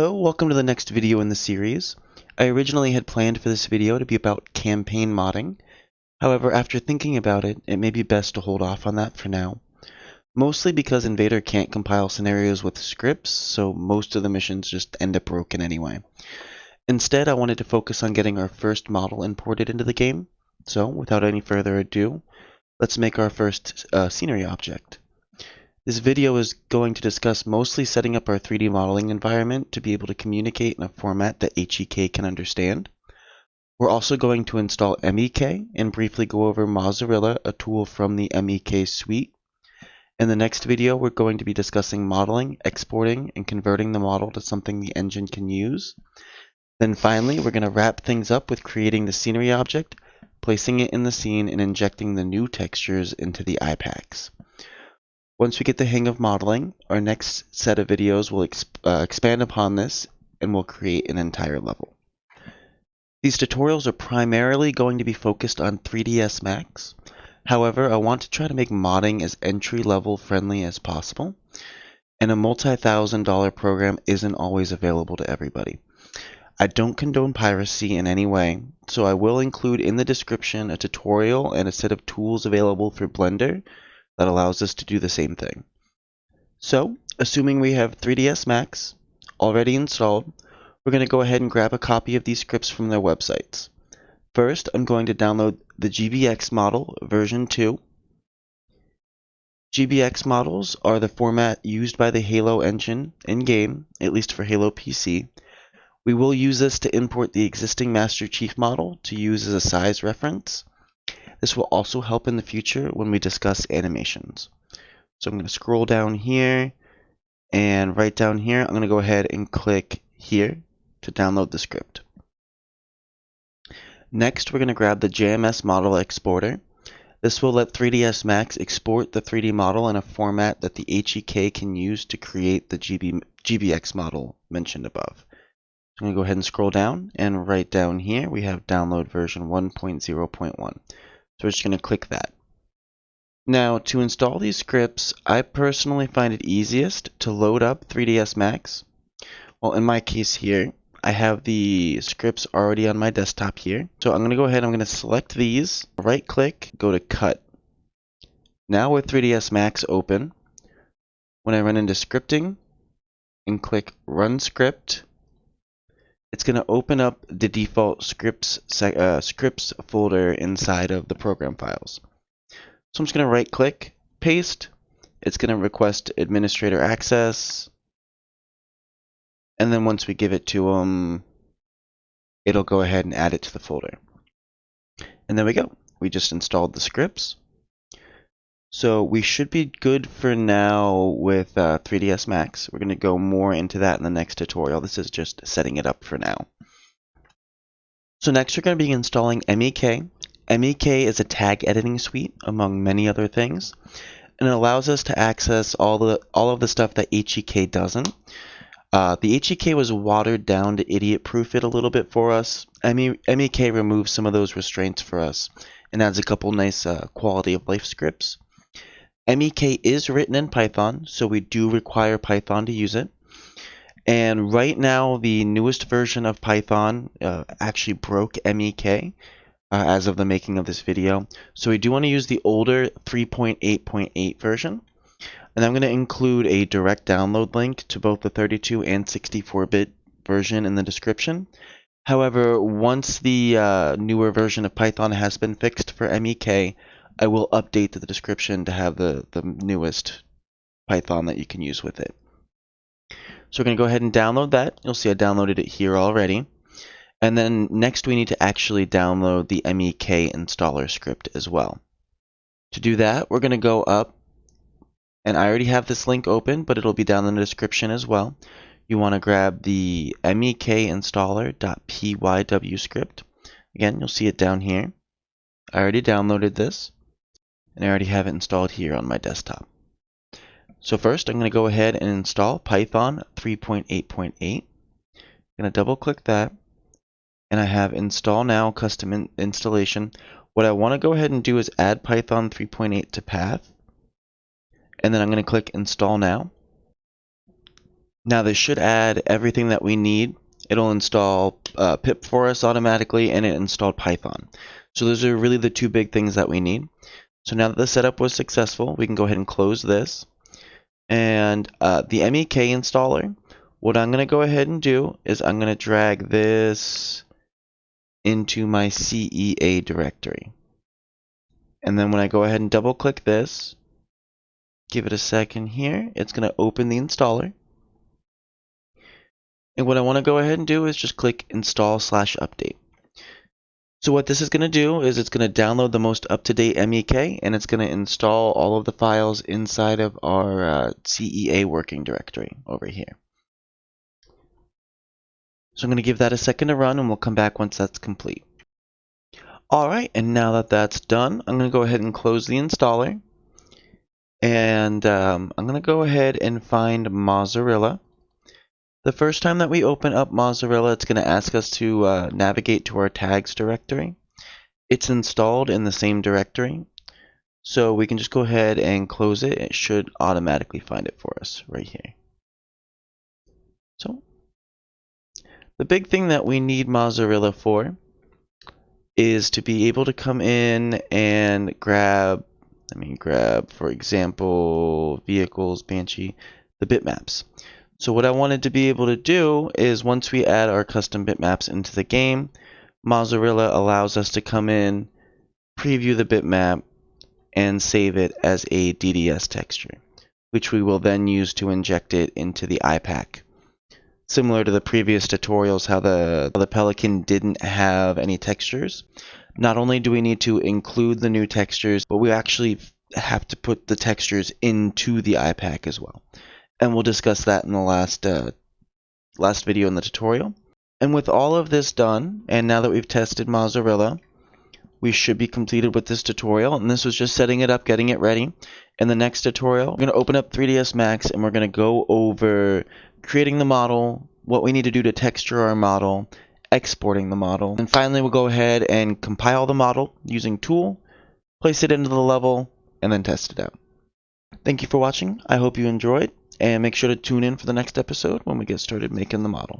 Hello, welcome to the next video in the series. I originally had planned for this video to be about campaign modding. However, after thinking about it, it may be best to hold off on that for now. Mostly because Invader can't compile scenarios with scripts, so most of the missions just end up broken anyway. Instead, I wanted to focus on getting our first model imported into the game. So, without any further ado, let's make our first scenery object. This video is going to discuss mostly setting up our 3D modeling environment to be able to communicate in a format that HEK can understand. We're also going to install MEK and briefly go over Mozzarella, a tool from the MEK suite. In the next video, we're going to be discussing modeling, exporting, and converting the model to something the engine can use. Then finally, we're going to wrap things up with creating the scenery object, placing it in the scene, and injecting the new textures into the iPacks. Once we get the hang of modeling, our next set of videos will expand upon this and we'll create an entire level. These tutorials are primarily going to be focused on 3ds Max. However, I want to try to make modding as entry-level friendly as possible, and a multi-$1,000 program isn't always available to everybody. I don't condone piracy in any way, so I will include in the description a tutorial and a set of tools available for Blender that allows us to do the same thing. So, assuming we have 3ds Max already installed, we're going to go ahead and grab a copy of these scripts from their websites. First, I'm going to download the GBX model version 2. GBX models are the format used by the Halo engine in-game, at least for Halo PC. We will use this to import the existing Master Chief model to use as a size reference. This will also help in the future when we discuss animations. So I'm going to scroll down here, and right down here, I'm going to go ahead and click here to download the script. Next, we're going to grab the JMS model exporter. This will let 3ds Max export the 3D model in a format that the HEK can use to create the GBX model mentioned above. I'm going to go ahead and scroll down, and right down here, we have download version 1.0.1. So we're just going to click that. Now, to install these scripts, I personally find it easiest to load up 3ds Max. Well, in my case here, I have the scripts already on my desktop here. So I'm going to go ahead, I'm going to select these, right click, go to cut. Now with 3ds Max open, when I run into scripting and click run script, it's going to open up the default scripts folder inside of the program files. So I'm just going to right click, paste. It's going to request administrator access. And then once we give it to them, it'll go ahead and add it to the folder. And there we go. We just installed the scripts. So we should be good for now with 3ds Max. We're going to go more into that in the next tutorial. This is just setting it up for now. So next we're going to be installing MEK. MEK is a tag editing suite, among many other things, and it allows us to access all of the stuff that HEK doesn't. The HEK was watered down to idiot-proof it a little bit for us. MEK removes some of those restraints for us and adds a couple nice quality of life scripts. MEK is written in Python, so we do require Python to use it. And right now, the newest version of Python actually broke MEK as of the making of this video. So we do want to use the older 3.8.8 version. And I'm going to include a direct download link to both the 32 and 64-bit version in the description. However, once the newer version of Python has been fixed for MEK, I will update the description to have the newest Python that you can use with it. So we're going to go ahead and download that. You'll see I downloaded it here already. And then next we need to actually download the MEK installer script as well. To do that, we're going to go up, and I already have this link open, but it'll be down in the description as well. You want to grab the MEK installer.pyw script. Again, you'll see it down here. I already downloaded this, and I already have it installed here on my desktop. So first, I'm going to go ahead and install Python 3.8.8. I'm going to double click that, and I have install now custom installation. What I want to go ahead and do is add Python 3.8 to path, and then I'm going to click install now. Now this should add everything that we need. It'll install pip for us automatically, and it installed Python. So those are really the two big things that we need. So now that the setup was successful, we can go ahead and close this. And the MEK installer, what I'm going to go ahead and do is I'm going to drag this into my CEA directory. And then when I go ahead and double click this, give it a second here, it's going to open the installer. And what I want to go ahead and do is just click install/update. So what this is going to do is it's going to download the most up-to-date MEK, and it's going to install all of the files inside of our CEA working directory over here. So I'm going to give that a second to run, and we'll come back once that's complete. Alright, and now that that's done, I'm going to go ahead and close the installer. And I'm going to go ahead and find Mozzarella. The first time that we open up Mozzarella, it's going to ask us to navigate to our tags directory. It's installed in the same directory, so we can just go ahead and close it. It should automatically find it for us right here. So the big thing that we need Mozzarella for is to be able to come in and grab, for example, vehicles, Banshee, the bitmaps. So what I wanted to be able to do is once we add our custom bitmaps into the game, Mozzarella allows us to come in, preview the bitmap, and save it as a DDS texture, which we will then use to inject it into the iPack. Similar to the previous tutorials, how the Pelican didn't have any textures. Not only do we need to include the new textures, but we actually have to put the textures into the iPack as well. And we'll discuss that in the last video in the tutorial. And with all of this done, and now that we've tested Mozzarella, we should be completed with this tutorial. And this was just setting it up, getting it ready. In the next tutorial, we're going to open up 3ds Max, and we're going to go over creating the model, what we need to do to texture our model, exporting the model, and finally we'll go ahead and compile the model using Tool, place it into the level, and then test it out. Thank you for watching. I hope you enjoyed. And make sure to tune in for the next episode when we get started making the model.